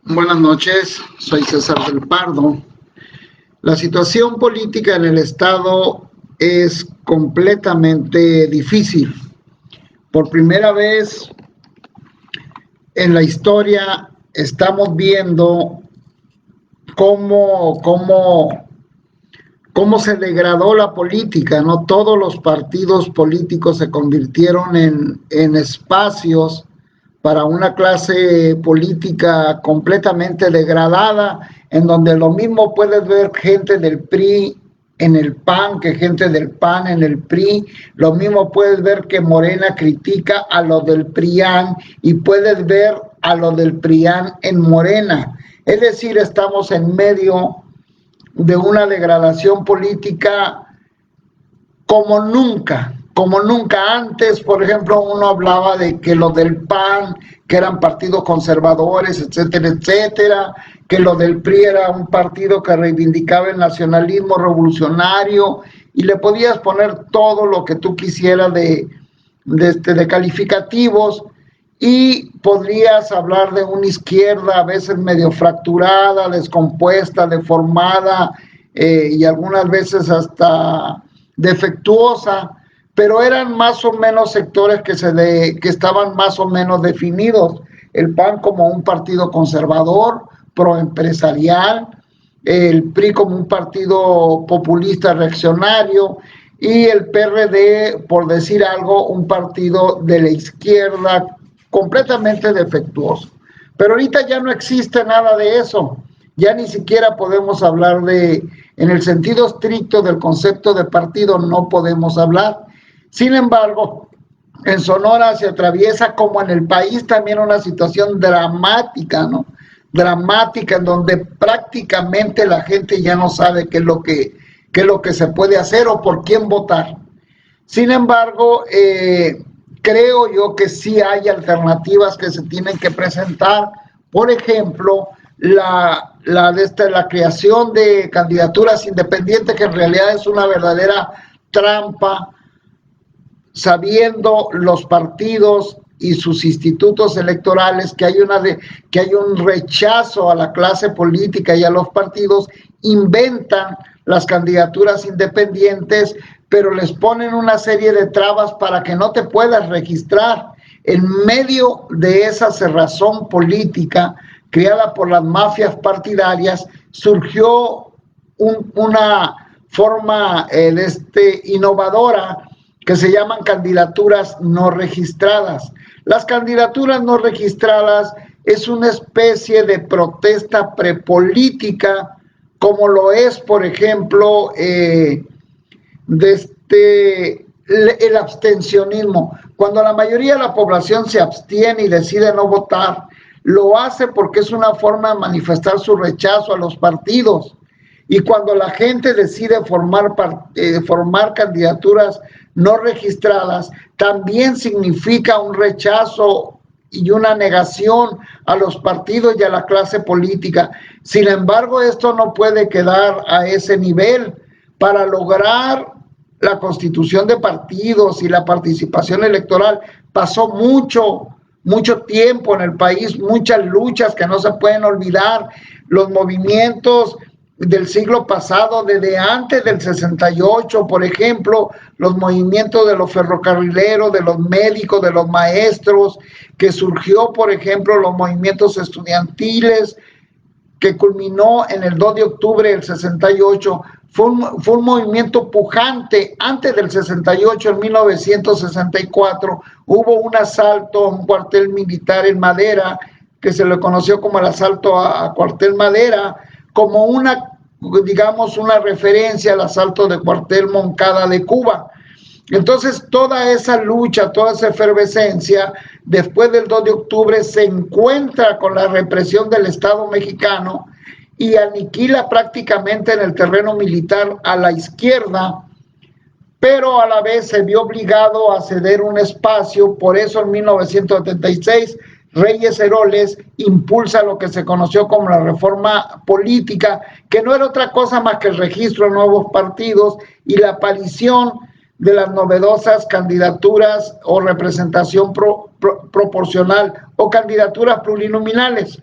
Buenas noches, soy César del Pardo. La situación política en el Estado es completamente difícil. Por primera vez en la historia estamos viendo cómo se degradó la política, ¿no? Todos los partidos políticos se convirtieron en espacios para una clase política completamente degradada, en donde lo mismo puedes ver gente del PRI en el PAN que gente del PAN en el PRI, lo mismo puedes ver que Morena critica a lo del PRIAN y puedes ver a lo del PRIAN en Morena. Es decir, estamos en medio de una degradación política como nunca antes. Por ejemplo, uno hablaba de que los del PAN, que eran partidos conservadores, etcétera, etcétera, que lo del PRI era un partido que reivindicaba el nacionalismo revolucionario, y le podías poner todo lo que tú quisieras de calificativos, y podrías hablar de una izquierda a veces medio fracturada, descompuesta, deformada, y algunas veces hasta defectuosa, pero eran más o menos sectores que estaban más o menos definidos. El PAN como un partido conservador, proempresarial, el PRI como un partido populista reaccionario, y el PRD, por decir algo, un partido de la izquierda completamente defectuoso. Pero ahorita ya no existe nada de eso. Ya ni siquiera podemos hablar en el sentido estricto del concepto de partido, no podemos hablar. Sin embargo, en Sonora se atraviesa, como en el país también, una situación dramática, ¿no? Dramática, en donde prácticamente la gente ya no sabe qué es lo que se puede hacer o por quién votar. Sin embargo, creo yo que sí hay alternativas que se tienen que presentar. Por ejemplo, la creación de candidaturas independientes, que en realidad es una verdadera trampa, sabiendo los partidos y sus institutos electorales que hay un rechazo a la clase política y a los partidos. Inventan las candidaturas independientes, pero les ponen una serie de trabas para que no te puedas registrar. En medio de esa cerrazón política creada por las mafias partidarias, surgió una forma innovadora que se llaman candidaturas no registradas. Las candidaturas no registradas es una especie de protesta prepolítica, como lo es, por ejemplo, el abstencionismo. Cuando la mayoría de la población se abstiene y decide no votar, lo hace porque es una forma de manifestar su rechazo a los partidos. Y cuando la gente decide formar candidaturas no registradas, también significa un rechazo y una negación a los partidos y a la clase política. Sin embargo, esto no puede quedar a ese nivel. Para lograr la constitución de partidos y la participación electoral pasó mucho tiempo en el país, muchas luchas que no se pueden olvidar. Los movimientos del siglo pasado, desde antes del 68, por ejemplo, los movimientos de los ferrocarrileros, de los médicos, de los maestros, que surgió, por ejemplo, los movimientos estudiantiles, que culminó en el 2 de octubre del 68, fue un movimiento pujante. Antes del 68, en 1964, hubo un asalto a un cuartel militar en Madera, que se le conoció como el asalto a Cuartel Madera, como una referencia al asalto de Cuartel Moncada de Cuba. Entonces, toda esa lucha, toda esa efervescencia, después del 2 de octubre, se encuentra con la represión del Estado mexicano y aniquila prácticamente en el terreno militar a la izquierda, pero a la vez se vio obligado a ceder un espacio. Por eso en 1976 Reyes Heroles impulsa lo que se conoció como la reforma política, que no era otra cosa más que el registro de nuevos partidos y la aparición de las novedosas candidaturas o representación proporcional o candidaturas plurinominales.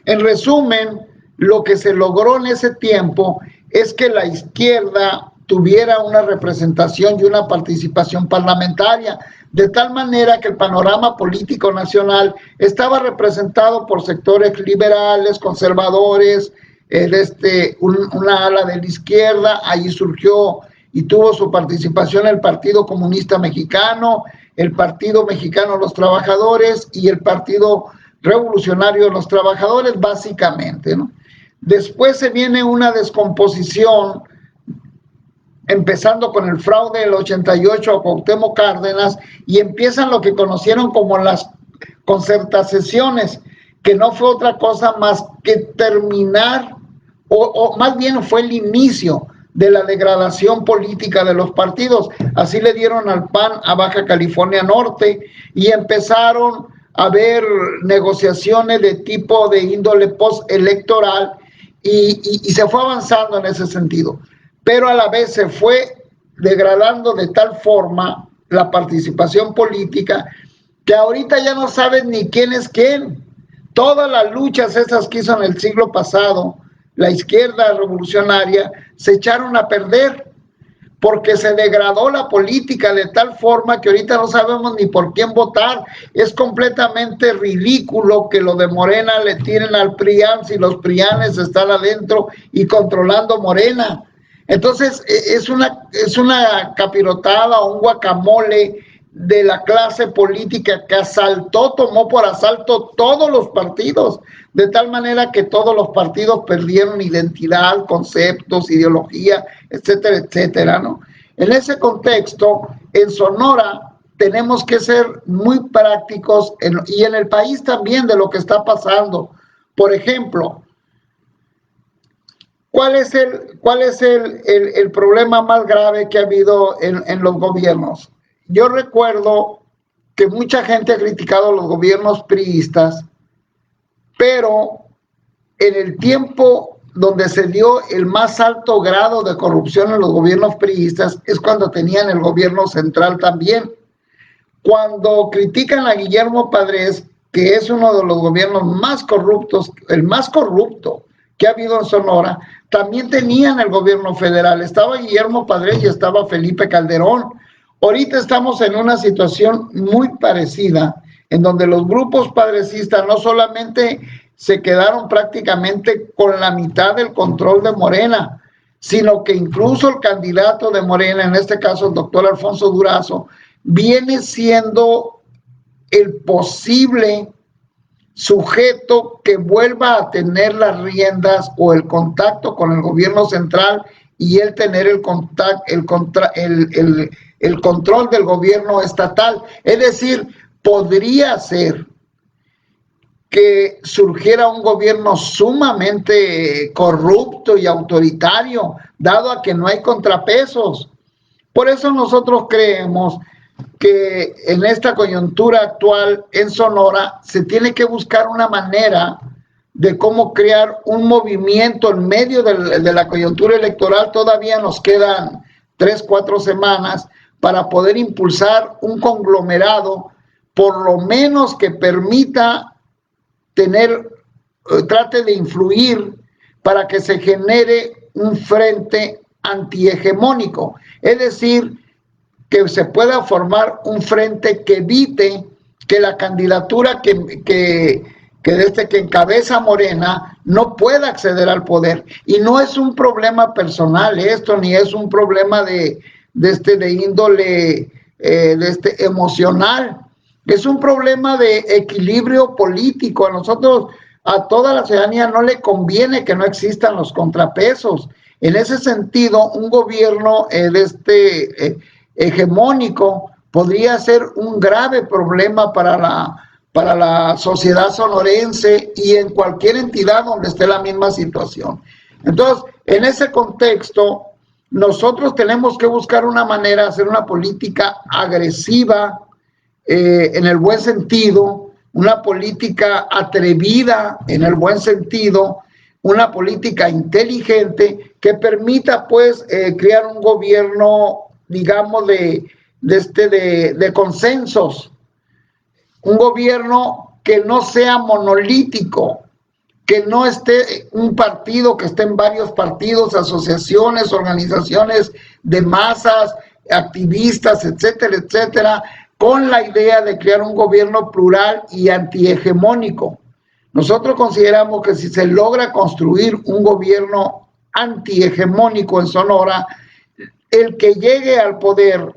En resumen, lo que se logró en ese tiempo es que la izquierda tuviera una representación y una participación parlamentaria, de tal manera que el panorama político nacional estaba representado por sectores liberales, conservadores, una ala de la izquierda. Ahí surgió y tuvo su participación el Partido Comunista Mexicano, el Partido Mexicano de los Trabajadores y el Partido Revolucionario de los Trabajadores, básicamente, ¿no? Después se viene una descomposición, empezando con el fraude del 88 a Cuauhtémoc Cárdenas, y empiezan lo que conocieron como las concertaciones, que no fue otra cosa más que terminar, o más bien fue el inicio de la degradación política de los partidos. Así le dieron al PAN a Baja California Norte y empezaron a haber negociaciones de tipo de índole postelectoral y se fue avanzando en ese sentido. Pero a la vez se fue degradando de tal forma la participación política que ahorita ya no saben ni quién es quién. Todas las luchas esas que hizo en el siglo pasado, la izquierda revolucionaria, se echaron a perder porque se degradó la política de tal forma que ahorita no sabemos ni por quién votar. Es completamente ridículo que lo de Morena le tiren al PRIAN si los PRIANes están adentro y controlando Morena. Entonces es una capirotada o un guacamole de la clase política que tomó por asalto todos los partidos, de tal manera que todos los partidos perdieron identidad, conceptos, ideología, etcétera, etcétera, ¿no? En ese contexto, en Sonora tenemos que ser muy prácticos y en el país también de lo que está pasando. Por ejemplo, ¿cuál es el problema más grave que ha habido en los gobiernos? Yo recuerdo que mucha gente ha criticado a los gobiernos priistas, pero en el tiempo donde se dio el más alto grado de corrupción en los gobiernos priistas es cuando tenían el gobierno central también. Cuando critican a Guillermo Padres, que es uno de los gobiernos más corruptos, el más corrupto que ha habido en Sonora, también tenían el gobierno federal. Estaba Guillermo Padres y estaba Felipe Calderón. Ahorita estamos en una situación muy parecida, en donde los grupos padresistas no solamente se quedaron prácticamente con la mitad del control de Morena, sino que incluso el candidato de Morena, en este caso el doctor Alfonso Durazo, viene siendo el posible sujeto que vuelva a tener las riendas o el contacto con el gobierno central y él tener el control del gobierno estatal. Es decir, podría ser que surgiera un gobierno sumamente corrupto y autoritario, dado a que no hay contrapesos. Por eso nosotros creemos que en esta coyuntura actual en Sonora se tiene que buscar una manera de cómo crear un movimiento en medio de la coyuntura electoral. Todavía nos quedan 3-4 semanas para poder impulsar un conglomerado, por lo menos que permita trate de influir para que se genere un frente antihegemónico, es decir, que se pueda formar un frente que evite que la candidatura que encabeza Morena no pueda acceder al poder. Y no es un problema personal esto, ni es un problema de índole emocional. Es un problema de equilibrio político. A toda la ciudadanía no le conviene que no existan los contrapesos. En ese sentido, un gobierno hegemónico podría ser un grave problema para la sociedad sonorense y en cualquier entidad donde esté la misma situación. Entonces, en ese contexto, nosotros tenemos que buscar una manera de hacer una política agresiva, en el buen sentido, una política atrevida en el buen sentido, una política inteligente que permita pues crear un gobierno, digamos, de consensos, un gobierno que no sea monolítico, que no esté un partido, que estén varios partidos, asociaciones, organizaciones de masas, activistas, etcétera, etcétera, con la idea de crear un gobierno plural y antihegemónico. Nosotros consideramos que si se logra construir un gobierno antihegemónico en Sonora, el que llegue al poder,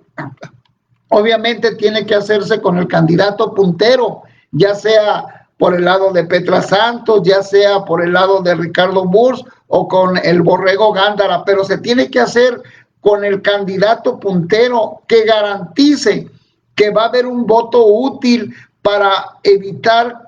obviamente tiene que hacerse con el candidato puntero, ya sea por el lado de Petra Santos, ya sea por el lado de Ricardo Burs o con el Borrego Gándara, pero se tiene que hacer con el candidato puntero que garantice que va a haber un voto útil para evitar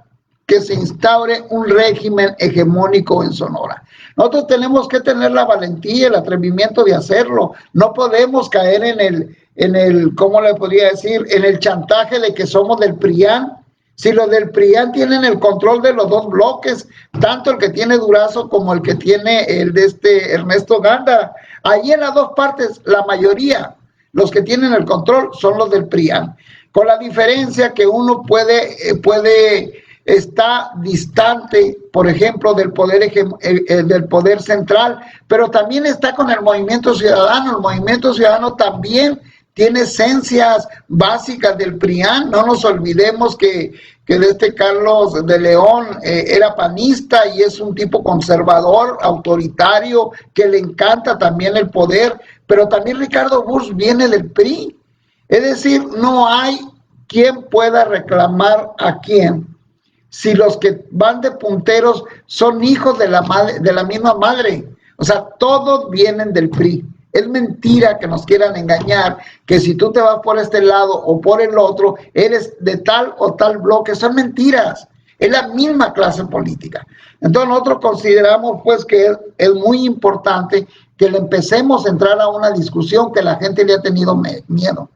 que se instaure un régimen hegemónico en Sonora. Nosotros tenemos que tener la valentía, el atrevimiento de hacerlo. No podemos caer en el, ¿cómo le podría decir? En el chantaje de que somos del PRIAN. Si los del PRIAN tienen el control de los dos bloques, tanto el que tiene Durazo como el que tiene el de Ernesto Gándara, ahí en las dos partes, la mayoría, los que tienen el control son los del PRIAN. Con la diferencia que uno está distante, por ejemplo, del poder central, pero también está con el Movimiento Ciudadano. El Movimiento Ciudadano también tiene esencias básicas del PRIAN. No nos olvidemos que Carlos de León era panista y es un tipo conservador, autoritario, que le encanta también el poder, pero también Ricardo Burs viene del PRI. Es decir, no hay quien pueda reclamar a quién, si los que van de punteros son hijos de la misma madre. O sea, todos vienen del PRI. Es mentira que nos quieran engañar, que si tú te vas por este lado o por el otro, eres de tal o tal bloque. Son mentiras. Es la misma clase política. Entonces nosotros consideramos pues que es muy importante que le empecemos a entrar a una discusión que la gente le ha tenido miedo.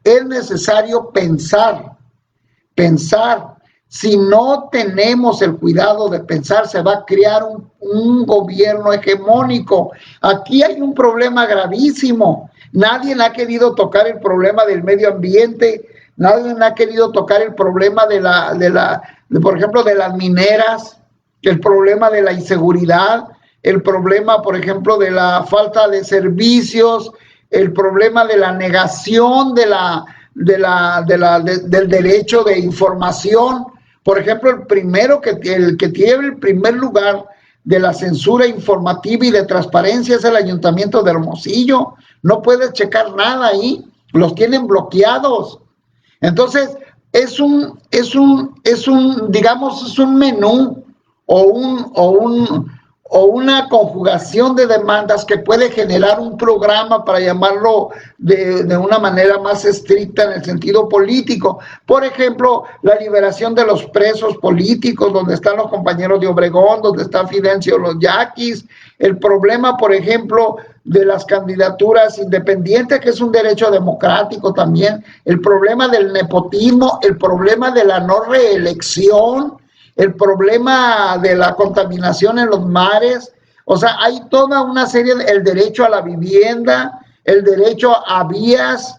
Es necesario pensar. Si no tenemos el cuidado de pensar, se va a crear un gobierno hegemónico. Aquí hay un problema gravísimo. Nadie ha querido tocar el problema del medio ambiente, nadie ha querido tocar el problema por ejemplo, de las mineras, el problema de la inseguridad, el problema, por ejemplo, de la falta de servicios, el problema de la negación del derecho de información. Por ejemplo, el que tiene el primer lugar de la censura informativa y de transparencia es el Ayuntamiento de Hermosillo. No puedes checar nada ahí, los tienen bloqueados. Entonces, es un menú o una conjugación de demandas que puede generar un programa, para llamarlo de una manera más estricta en el sentido político. Por ejemplo, la liberación de los presos políticos, donde están los compañeros de Obregón, donde está Fidencio Los Yaquis, el problema, por ejemplo, de las candidaturas independientes, que es un derecho democrático también, el problema del nepotismo, el problema de la no reelección, el problema de la contaminación en los mares. O sea, hay toda una serie el derecho a la vivienda, el derecho a vías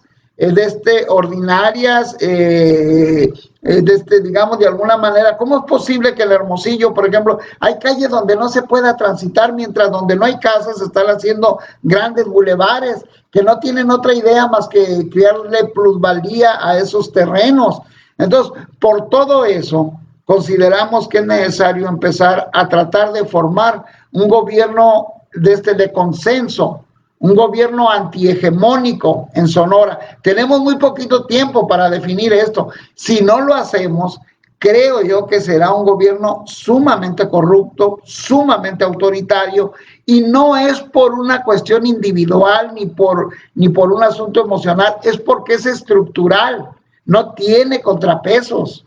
ordinarias, digamos, de alguna manera. ¿Cómo es posible que en Hermosillo, por ejemplo, hay calles donde no se pueda transitar, mientras donde no hay casas se están haciendo grandes bulevares que no tienen otra idea más que crearle plusvalía a esos terrenos? Entonces, por todo eso, consideramos que es necesario empezar a tratar de formar un gobierno de consenso, un gobierno antihegemónico en Sonora. Tenemos muy poquito tiempo para definir esto. Si no lo hacemos, creo yo que será un gobierno sumamente corrupto, sumamente autoritario, y no es por una cuestión individual ni por un asunto emocional, es porque es estructural, no tiene contrapesos.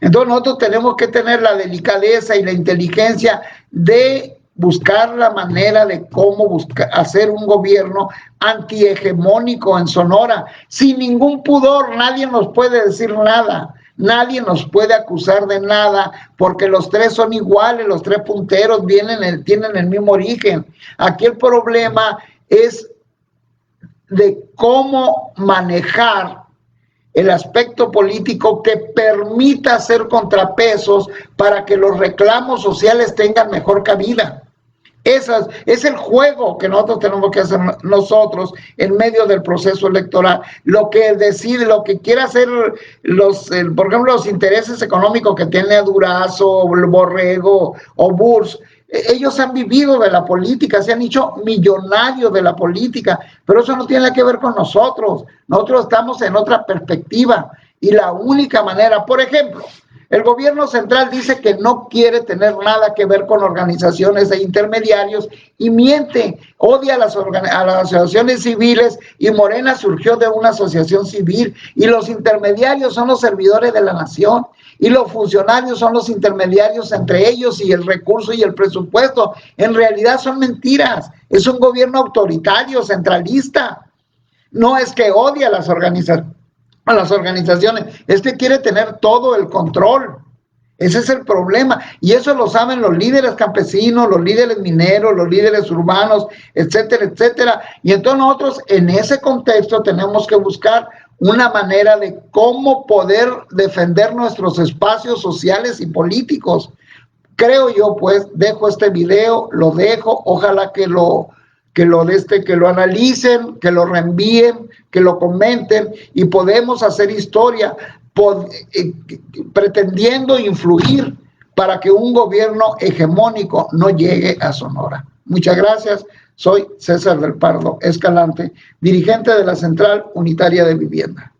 Entonces nosotros tenemos que tener la delicadeza y la inteligencia de buscar la manera de cómo hacer un gobierno antihegemónico en Sonora, sin ningún pudor. Nadie nos puede decir nada, nadie nos puede acusar de nada, porque los tres son iguales, los tres punteros tienen el mismo origen. Aquí el problema es de cómo manejar el aspecto político que permita hacer contrapesos para que los reclamos sociales tengan mejor cabida. Es el juego que nosotros tenemos que hacer nosotros en medio del proceso electoral. Lo que decide, lo que quiere hacer por ejemplo, los intereses económicos que tiene Durazo, Borrego o Burs, ellos han vivido de la política, se han hecho millonarios de la política, pero eso no tiene nada que ver con nosotros. Nosotros estamos en otra perspectiva y la única manera, por ejemplo, el gobierno central dice que no quiere tener nada que ver con organizaciones e intermediarios y miente, odia a las asociaciones civiles, y Morena surgió de una asociación civil, y los intermediarios son los servidores de la nación y los funcionarios son los intermediarios entre ellos y el recurso y el presupuesto. En realidad son mentiras, es un gobierno autoritario, centralista. No es que odia a las organizaciones, es que quiere tener todo el control. Ese es el problema, y eso lo saben los líderes campesinos, los líderes mineros, los líderes urbanos, etcétera, etcétera. Y entonces nosotros en ese contexto tenemos que buscar una manera de cómo poder defender nuestros espacios sociales y políticos. Creo yo, pues, dejo este video, lo dejo, ojalá que lo analicen, que lo reenvíen, que lo comenten, y podemos hacer historia pretendiendo influir para que un gobierno hegemónico no llegue a Sonora. Muchas gracias. Soy César del Pardo Escalante, dirigente de la Central Unitaria de Vivienda.